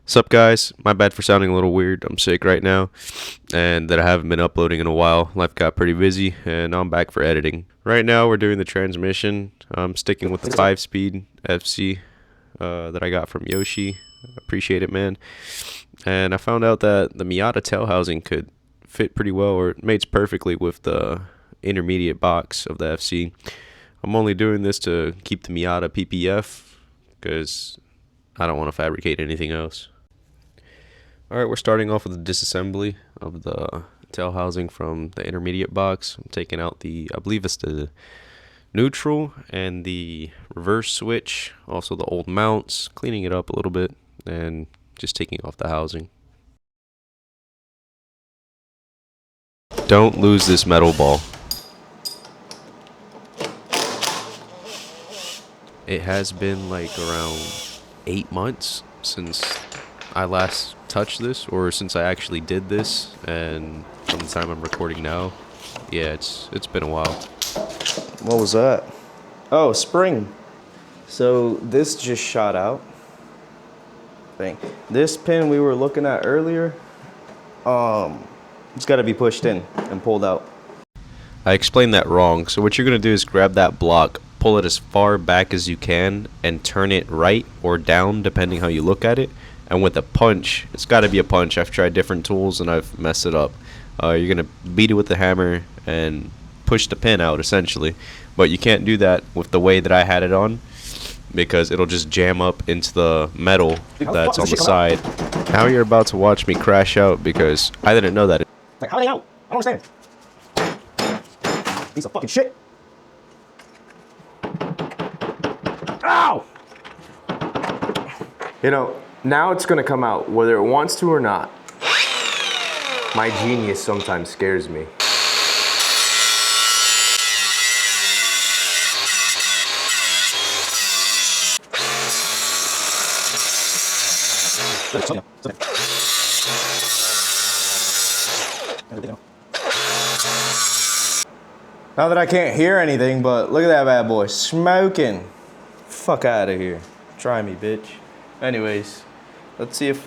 Sup guys, my bad for sounding a little weird. I'm sick right now and that I haven't been uploading in a while. Life got pretty busy and I'm back for editing. Right now we're doing the transmission. I'm sticking with the 5-speed FC that I got from Yoshi. Appreciate it, man. And I found out that the Miata tail housing could fit pretty well, or it mates perfectly with the intermediate box of the FC. I'm only doing this to keep the Miata PPF because I don't want to fabricate anything else. Alright, we're starting off with the disassembly of the tail housing from the intermediate box. I'm taking out I believe it's the neutral and the reverse switch, also the old mounts, cleaning it up a little bit, and just taking off the housing. Don't lose this metal ball. It has been like around 8 months since I last touched this, or since I actually did this, and from the time I'm recording now, yeah, it's been a while. What was that? Oh, spring. So this just shot out. Thing. This pin we were looking at earlier, it's got to be pushed in and pulled out. I explained that wrong. So what you're gonna do is grab that block, pull it as far back as you can, and turn it right or down depending how you look at it. And with a punch, it's got to be a punch. I've tried different tools and I've messed it up. You're gonna beat it with the hammer and push the pin out essentially, but you can't do that with the way that I had it on, because it'll just jam up into the metal that's on the side. Now you're about to watch me crash out because I didn't know that. Like, how are they out? I don't understand. Piece of fucking shit. Ow! You know, now it's gonna come out, whether it wants to or not. My genius sometimes scares me. Now that I can't hear anything, but look at that bad boy smoking. Fuck out of here. Try me, bitch. Anyways, let's see if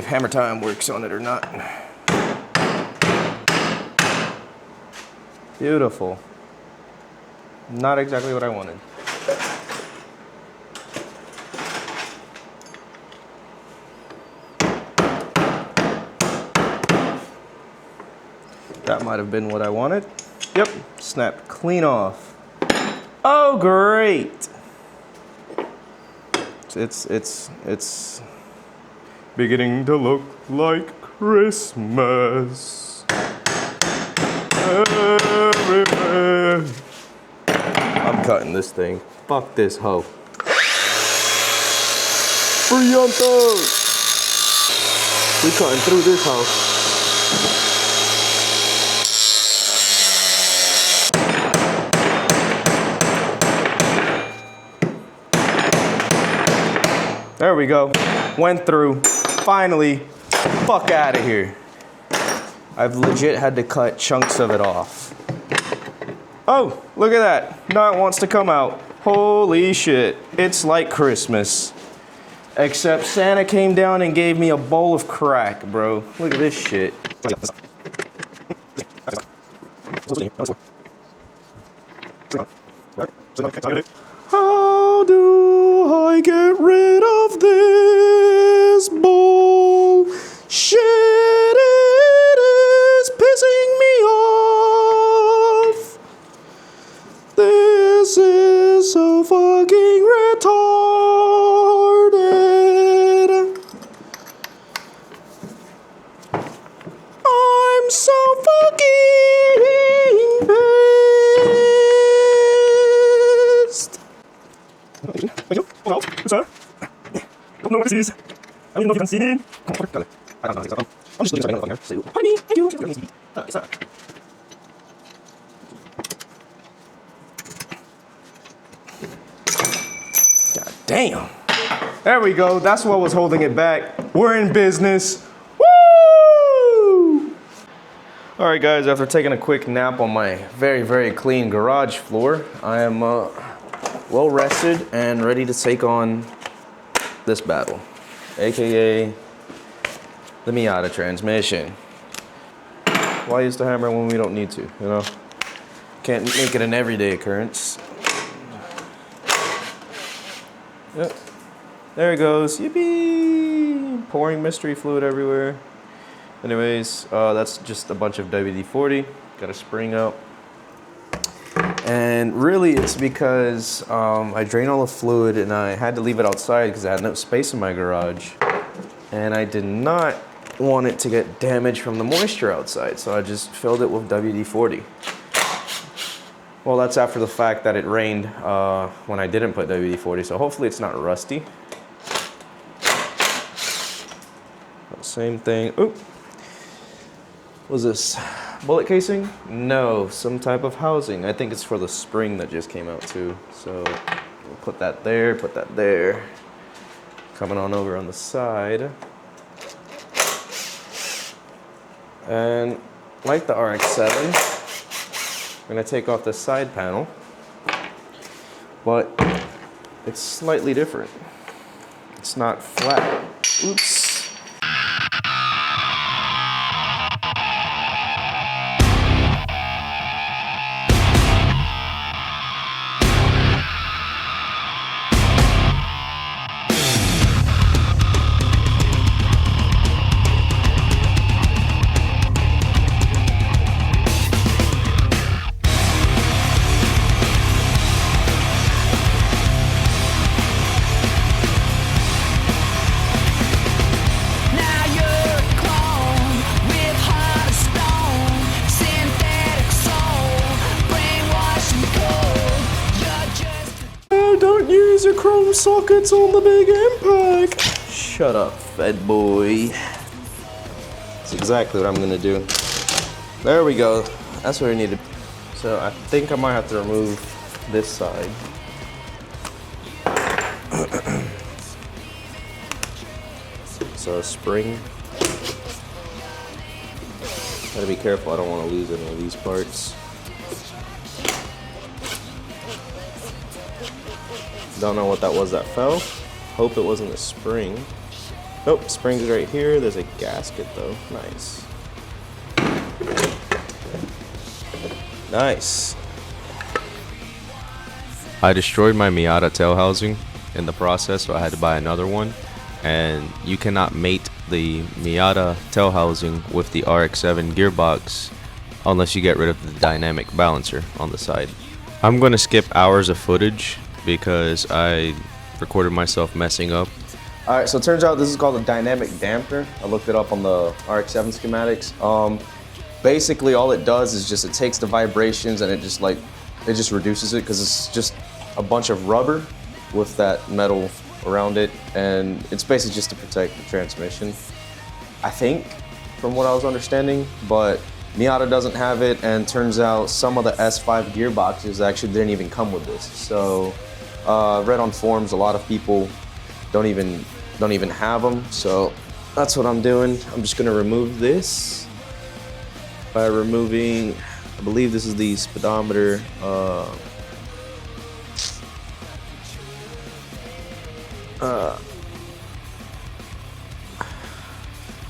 hammer time works on it or not. Beautiful. Not exactly what I wanted. That might have been what I wanted. Yep, snapped clean off. Oh, great. It's beginning to look like Christmas everywhere. I'm cutting this thing. Fuck this hoe. Brillianto! We cutting through this hoe. There we go. Went through. Finally. Fuck out of here. I've legit had to cut chunks of it off. Oh, look at that. Now it wants to come out. Holy shit. It's like Christmas. Except Santa came down and gave me a bowl of crack, bro. Look at this shit. How do I get rid of this bowl? Shit, it is pissing me off. This is so fucking retarded. I'm so fucking pissed. Thank you. Oh, well, good sir. Don't know what this is. I don't even know if you can see me. I'm just looking at something here. So, honey, thank you. Yes, sir. God damn. There we go. That's what was holding it back. We're in business. Woo! All right, guys, after taking a quick nap on my very, very clean garage floor, I am well rested and ready to take on this battle, aka the Miata transmission. Why use the hammer when we don't need to, you know? Can't make it an everyday occurrence. Yep. There it goes. Yippee! Pouring mystery fluid everywhere. Anyways, that's just a bunch of WD-40. Got a spring out. And really it's because I drained all the fluid and I had to leave it outside because I had no space in my garage. And I did not want it to get damaged from the moisture outside, so I just filled it with WD-40. Well, that's after the fact that it rained when I didn't put WD-40, so hopefully it's not rusty. Same thing. Oop. What's this? Bullet casing? No, some type of housing. I think it's for the spring that just came out too. So we'll put that there, put that there. Coming on over on the side. And like the RX-7, I'm gonna take off the side panel, but it's slightly different. It's not flat. Oops. Don't use your chrome sockets on the big impact. Shut up, fed boy. That's exactly what I'm gonna do. There we go. That's what I needed. So I think I might have to remove this side. So spring. Gotta be careful, I don't want to lose any of these parts. Don't know what that was that fell. Hope it wasn't a spring. Nope, spring's right here. There's a gasket though. Nice. Nice. I destroyed my Miata tail housing in the process, so I had to buy another one. And you cannot mate the Miata tail housing with the RX-7 gearbox unless you get rid of the dynamic balancer on the side. I'm going to skip hours of footage because I recorded myself messing up. Alright, so it turns out this is called a dynamic damper. I looked it up on the RX-7 schematics. Basically all it does is just it takes the vibrations and it just reduces it because it's just a bunch of rubber with that metal around it, and it's basically just to protect the transmission, I think, from what I was understanding. But Miata doesn't have it, and turns out some of the S5 gearboxes actually didn't even come with this. So read on forums, a lot of people don't even have them. So that's what I'm doing. I'm just gonna remove this by removing, I believe this is the speedometer.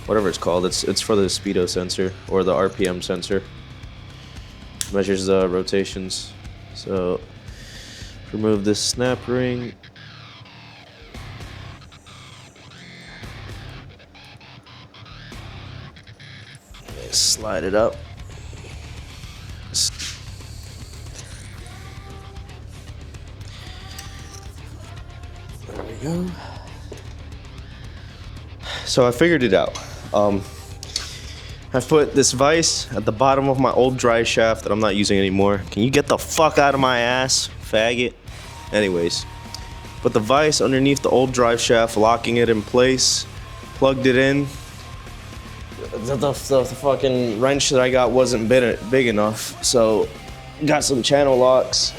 Whatever it's called, it's for the speedo sensor or the RPM sensor. Measures the rotations. So remove this snap ring. Slide it up. There we go. So I figured it out. I've put this vise at the bottom of my old drive shaft that I'm not using anymore. Can you get the fuck out of my ass, faggot? Anyways, put the vise underneath the old drive shaft, locking it in place, plugged it in. The fucking wrench that I got wasn't big enough, so got some channel locks,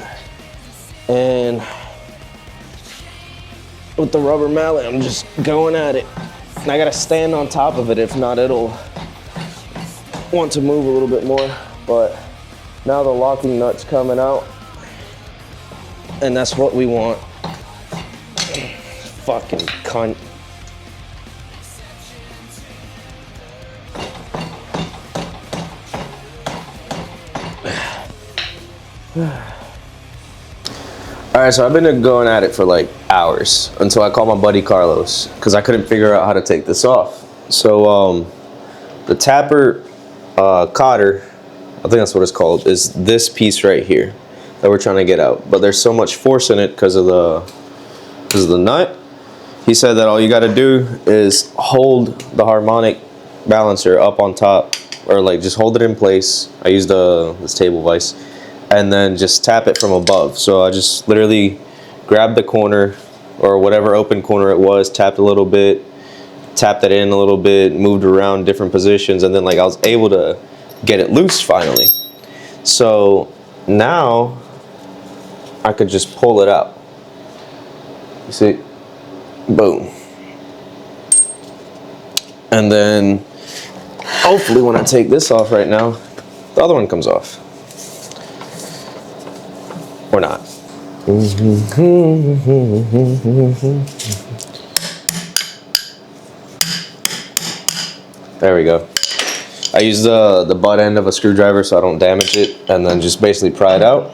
and with the rubber mallet, I'm just going at it. And I gotta stand on top of it, if not it'll want to move a little bit more. But now the locking nut's coming out, and that's what we want. Fucking cunt. All right, so I've been going at it for like hours until I called my buddy Carlos because I couldn't figure out how to take this off. So the tapper cotter, I think that's what it's called, is this piece right here that we're trying to get out. But there's so much force in it because of the nut. He said that all you got to do is hold the harmonic balancer up on top, or like just hold it in place. I used this table vise, and then just tap it from above. So I just literally grabbed the corner or whatever open corner it was, tapped a little bit, tapped it in a little bit, moved around different positions, and then like I was able to get it loose finally. So now I could just pull it out. You see? Boom. And then hopefully when I take this off right now, the other one comes off. Or not. There we go. I use the butt end of a screwdriver so I don't damage it, and then just basically pry it out,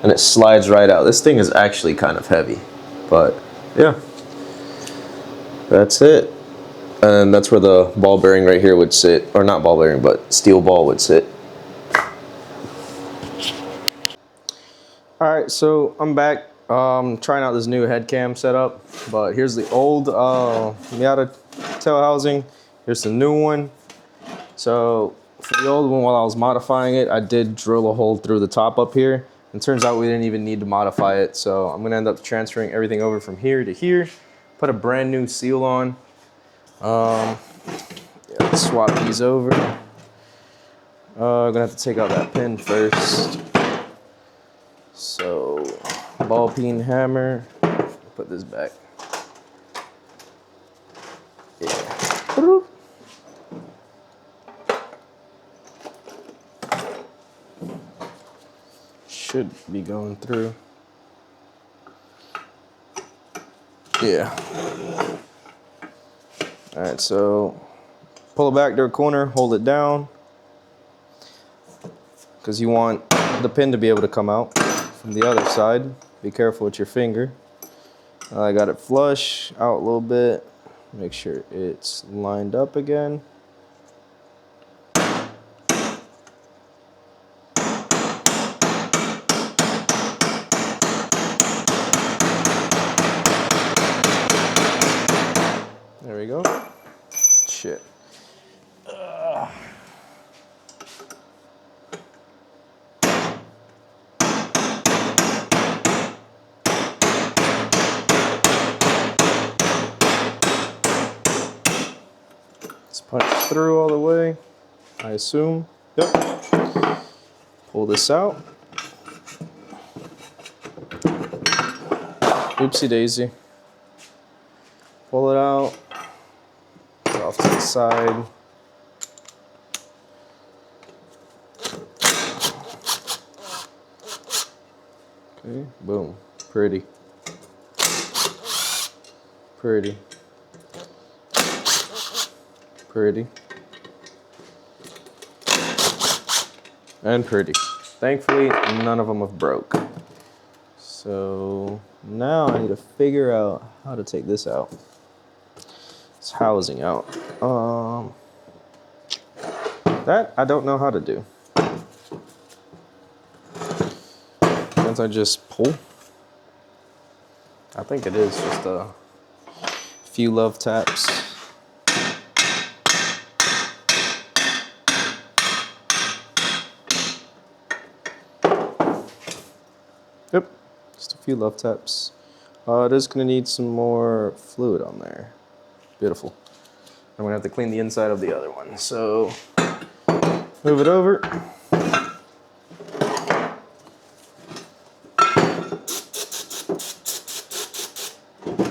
and it slides right out. This thing is actually kind of heavy, but yeah. That's it. And that's where the ball bearing right here would sit, or not ball bearing, but steel ball would sit. All right, so I'm back trying out this new head cam setup, but here's the old Miata tail housing. Here's the new one. So for the old one, while I was modifying it, I did drill a hole through the top up here. And turns out we didn't even need to modify it. So I'm gonna end up transferring everything over from here to here, put a brand new seal on. Yeah, let's swap these over. I'm gonna have to take out that pin first. So, ball peen hammer. Put this back. Yeah. Should be going through. Yeah. All right, so pull it back to a corner, hold it down, because you want the pin to be able to come out from the other side. Be careful with your finger. I got it flush out a little bit. Make sure it's lined up again. There we go. Shit. Let's punch through all the way, I assume. Yep. Pull this out. Oopsie daisy. Pull it out. Put it off to the side. Okay, boom. Pretty. Pretty. Pretty. And pretty. Thankfully, none of them have broke. So now I need to figure out how to take this out. It's housing out. That I don't know how to do. Can't I just pull? I think it is just a few love taps. Yep, just a few love taps. It is gonna need some more fluid on there. Beautiful. I'm gonna have to clean the inside of the other one. So, move it over.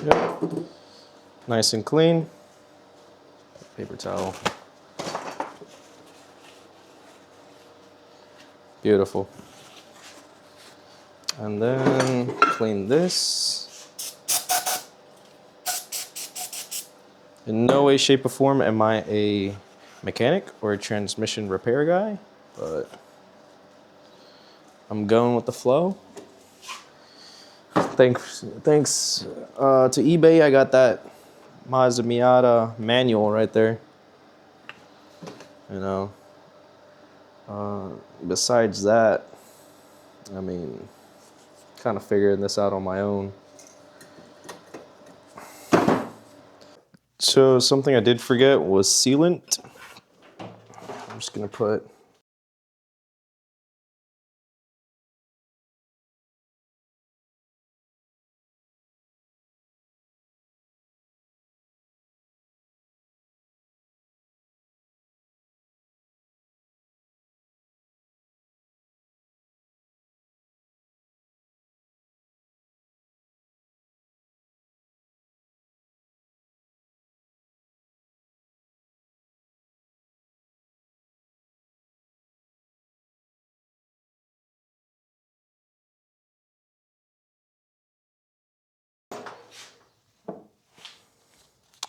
Yep. Nice and clean. Paper towel. Beautiful. And then clean this. In no way, shape, or form am I a mechanic or a transmission repair guy, but I'm going with the flow. Thanks to eBay, I got that Mazda Miata manual right there. You know, besides that, I mean, kind of figuring this out on my own. So something I did forget was sealant. I'm just gonna put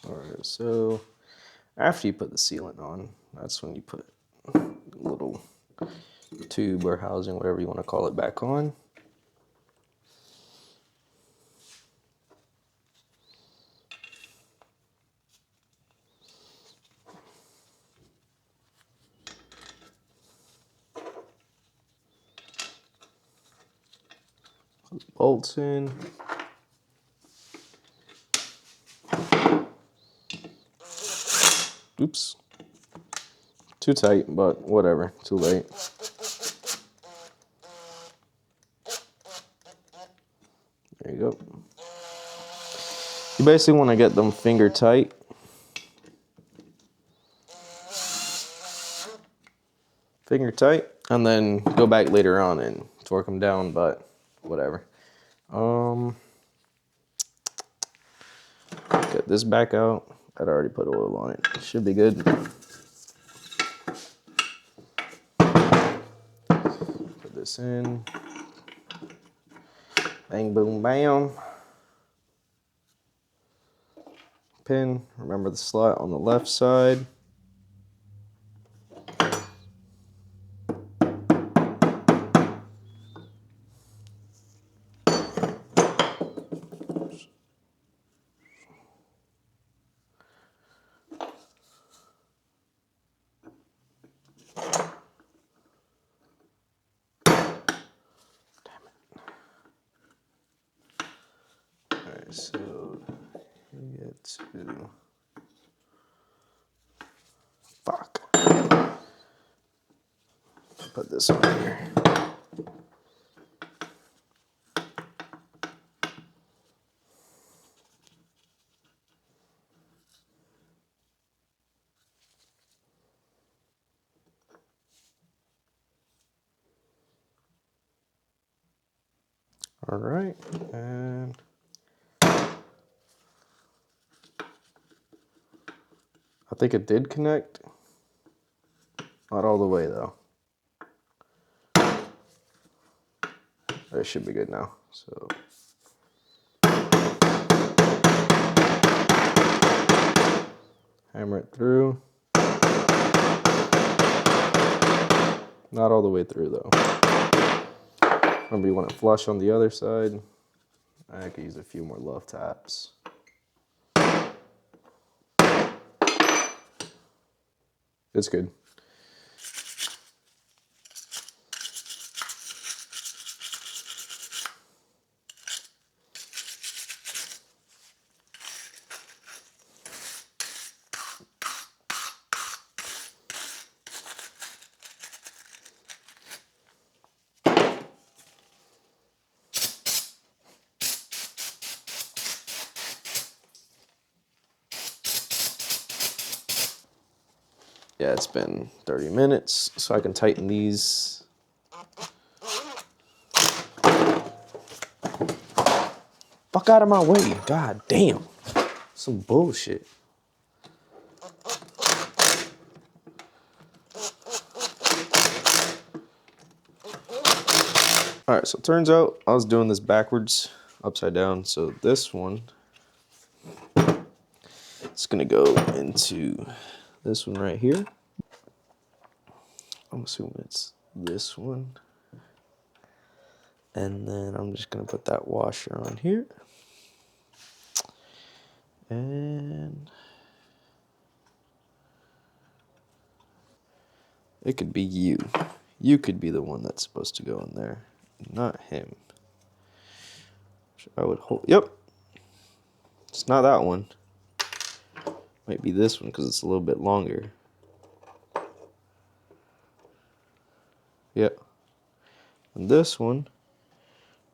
Alright, so after you put the sealant on, that's when you put a little tube or housing, whatever you want to call it, back on. Put the bolts in. Oops. Too tight, but whatever, too late. There you go. You basically want to get them finger tight. Finger tight, and then go back later on and torque them down, but whatever. Get this back out. I'd already put oil on it. Should be good. Put this in. Bang, boom, bam. Pin. Remember the slot on the left side. Alright, so we get to. Fuck. Put this on here. All right, and I think it did connect. Not all the way though. It should be good now. So hammer it through. Not all the way through though. Remember, you want it flush on the other side. I could use a few more love taps. It's good. Yeah, it's been 30 minutes, so I can tighten these. Fuck out of my way, god damn. Some bullshit. All right, so it turns out I was doing this backwards, upside down. So this one, it's gonna go into this one right here. I'm assuming it's this one. And then I'm just gonna put that washer on here. And it could be you. You could be the one that's supposed to go in there, not him. I would hope. Yep. It's not that one. Might be this one because it's a little bit longer. Yep. And this one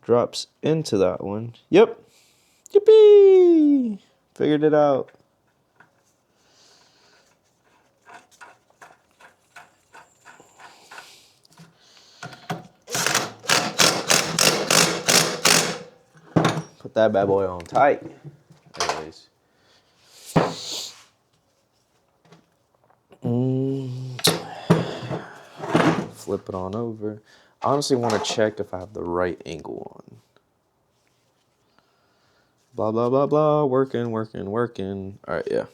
drops into that one. Yep. Yippee! Figured it out. Put that bad boy on tight. Anyways. Flip it on over. I honestly want to check if I have the right angle on. Blah, blah, blah, blah. Working, working, working. All right, yeah.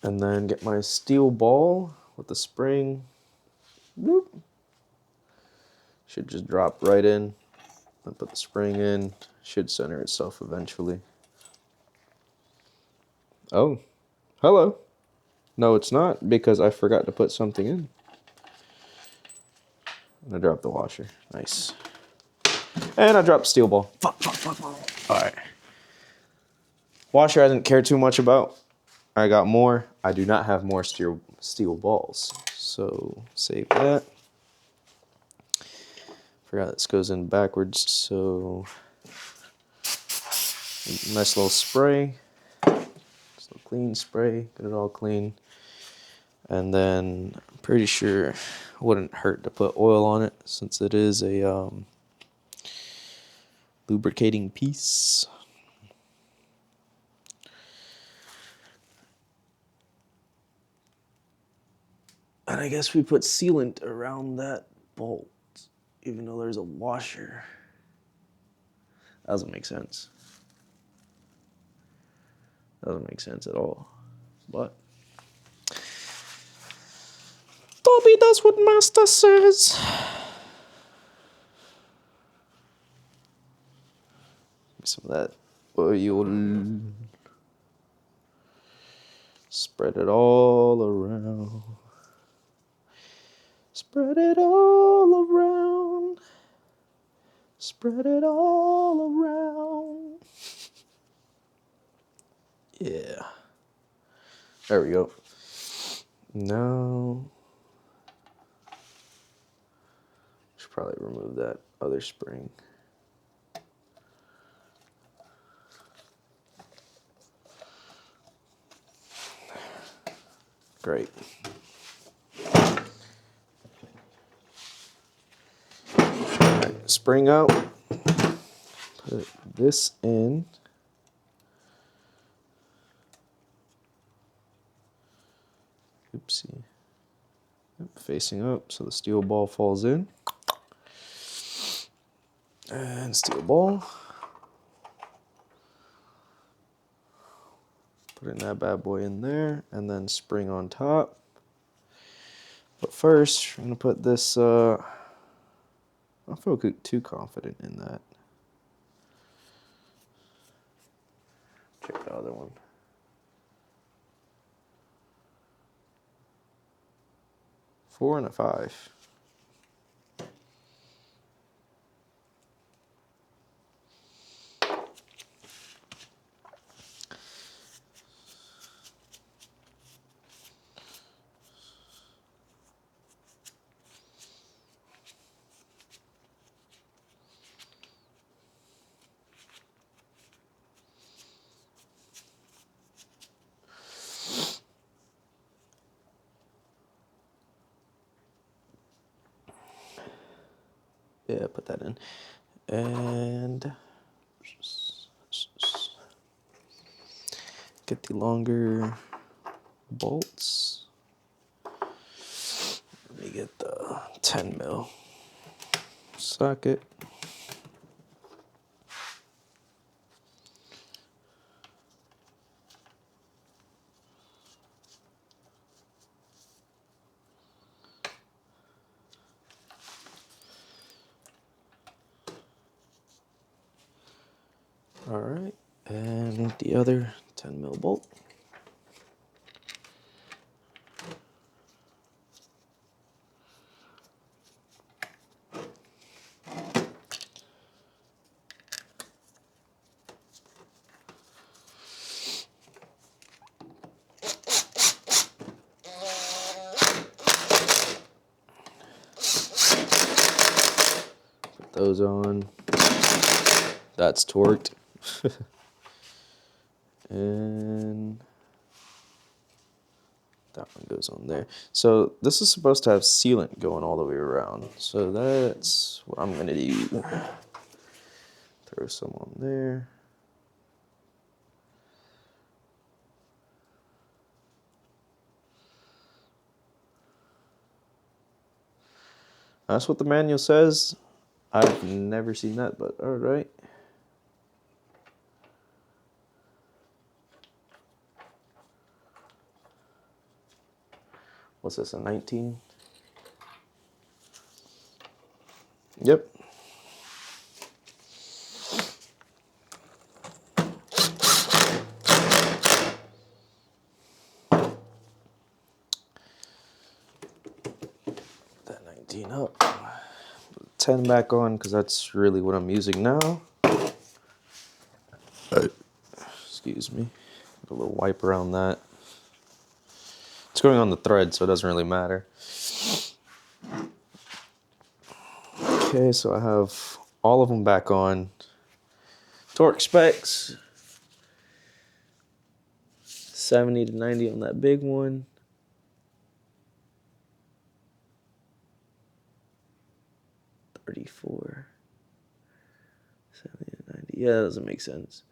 And then get my steel ball with the spring. Boop. Should just drop right in. And put the spring in. Should center itself eventually. Oh, hello. No, it's not because I forgot to put something in. And I dropped the washer. Nice. And I dropped steel ball. Fuck. All right. Washer I didn't care too much about. I got more. I do not have more steel balls. So save that. Forgot this goes in backwards. So nice little spray. Just a clean spray. Get it all clean. And then I'm pretty sure it wouldn't hurt to put oil on it since it is a lubricating piece. And I guess we put sealant around that bolt, even though there's a washer. That doesn't make sense. Doesn't make sense at all. But Dobby does what Master says. Some of that oil. Spread it all around. Spread it all around. Spread it all around. Yeah. There we go. Now, should probably remove that other spring. Great. Alright, spring out. Put this in. Oopsie. Yep, facing up so the steel ball falls in. And steel ball. Putting that bad boy in there and then spring on top. But first, I'm going to put this, I don't feel too confident in that. Check the other one. Four and a 5. Yeah, put that in. And get the longer bolts. Let me get the 10 mil socket. And the other 10 mil bolt. Put those on. That's torqued. And that one goes on there. So this is supposed to have sealant going all the way around. So that's what I'm gonna do. Throw some on there. That's what the manual says. I've never seen that, but all right. What's this, a 19? Yep. That 19 up. 10 back on, because that's really what I'm using now. Excuse me. Put a little wipe around that. It's going on the thread, so it doesn't really matter. Okay, so I have all of them back on. Torque specs. 70 to 90 on that big one. 34. 70 to 90. Yeah, that doesn't make sense.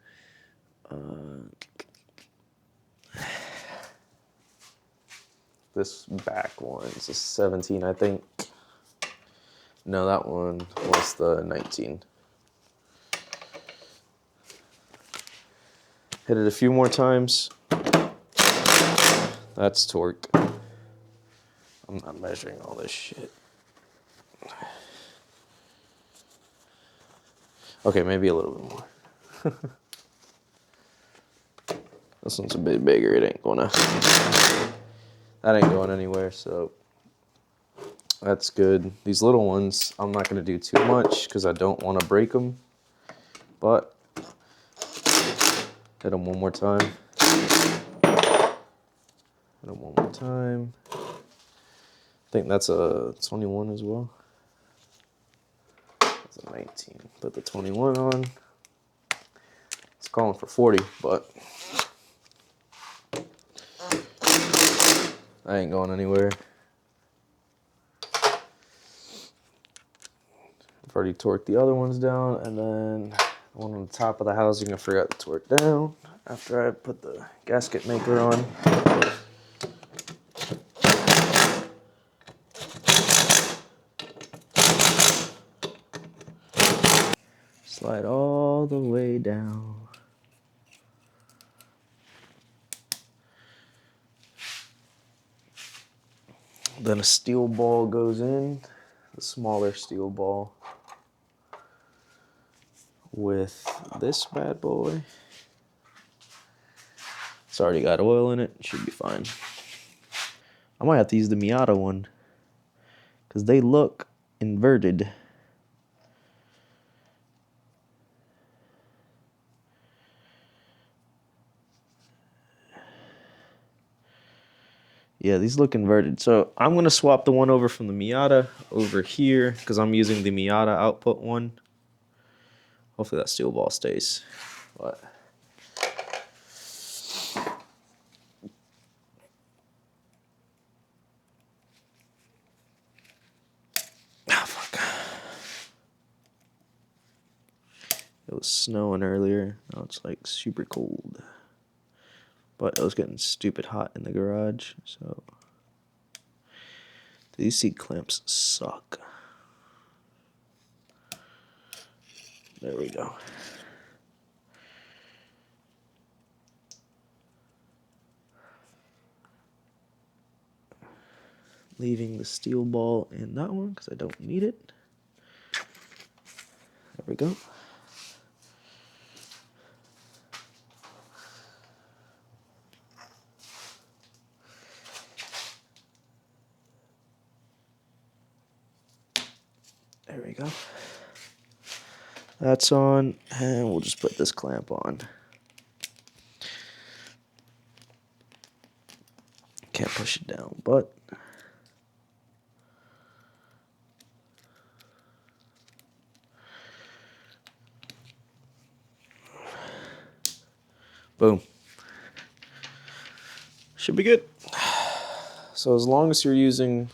This back one's a 17, I think. No, that one was the 19. Hit it a few more times. That's torque. I'm not measuring all this shit. Okay, maybe a little bit more. This one's a bit bigger. It ain't gonna. That ain't going anywhere, so that's good. These little ones, I'm not gonna do too much because I don't want to break them. But hit them one more time. Hit them one more time. I think that's a 21 as well. That's a 19. Put the 21 on. It's calling for 40, but I ain't going anywhere. I've already torqued the other ones down, and then the one on the top of the housing I forgot to torque down after I put the gasket maker on. Slide all the way down. Then a steel ball goes in, the smaller steel ball with this bad boy. It's already got oil in it, should be fine. I might have to use the Miata one because they look inverted. Yeah, these look inverted. So I'm going to swap the one over from the Miata over here because I'm using the Miata output one. Hopefully that steel ball stays. But oh, fuck. It was snowing earlier. Now it's like super cold. But it was getting stupid hot in the garage, so these seat clamps suck. There we go. Leaving the steel ball in that one because I don't need it. There we go. There we go. That's on, and we'll just put this clamp on. Can't push it down, but boom. Should be good. So as long as you're using,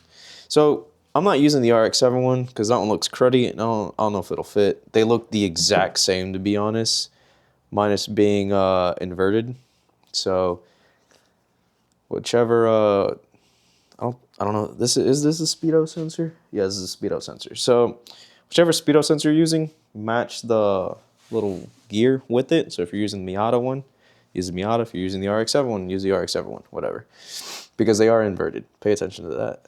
so I'm not using the RX-7 one because that one looks cruddy and I don't know if it'll fit. They look the exact same, to be honest, minus being inverted. So whichever, I don't know. Is this a speedo sensor? Yeah, this is a speedo sensor. So whichever speedo sensor you're using, match the little gear with it. So if you're using the Miata one, use the Miata. If you're using the RX-7 one, use the RX-7 one, whatever. Because they are inverted. Pay attention to that.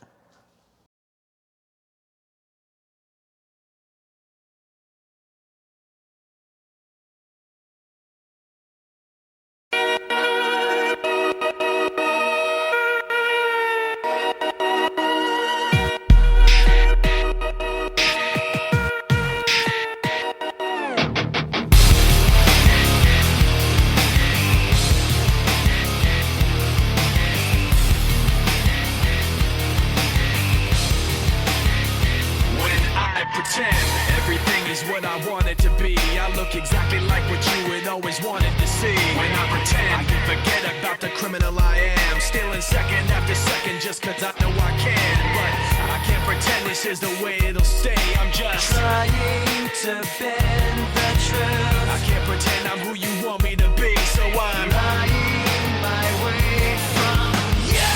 Everything is what I want it to be. I look exactly like what you had always wanted to see. When I pretend, I can forget about the criminal I am. Stealing second after second just cause I know I can. But I can't pretend this is the way it'll stay. I'm just trying to bend the truth. I can't pretend I'm who you want me to be. So I'm lying my way from you.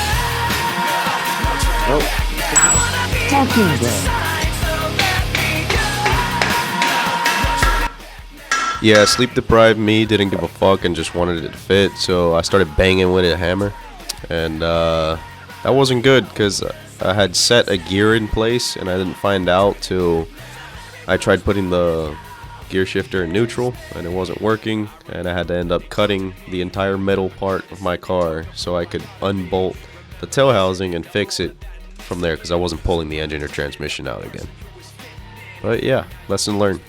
Fucking bad. Yeah, sleep deprived me, didn't give a fuck and just wanted it to fit, so I started banging with a hammer, and that wasn't good because I had set a gear in place and I didn't find out till I tried putting the gear shifter in neutral and it wasn't working, and I had to end up cutting the entire metal part of my car so I could unbolt the tail housing and fix it from there because I wasn't pulling the engine or transmission out again. But yeah, lesson learned.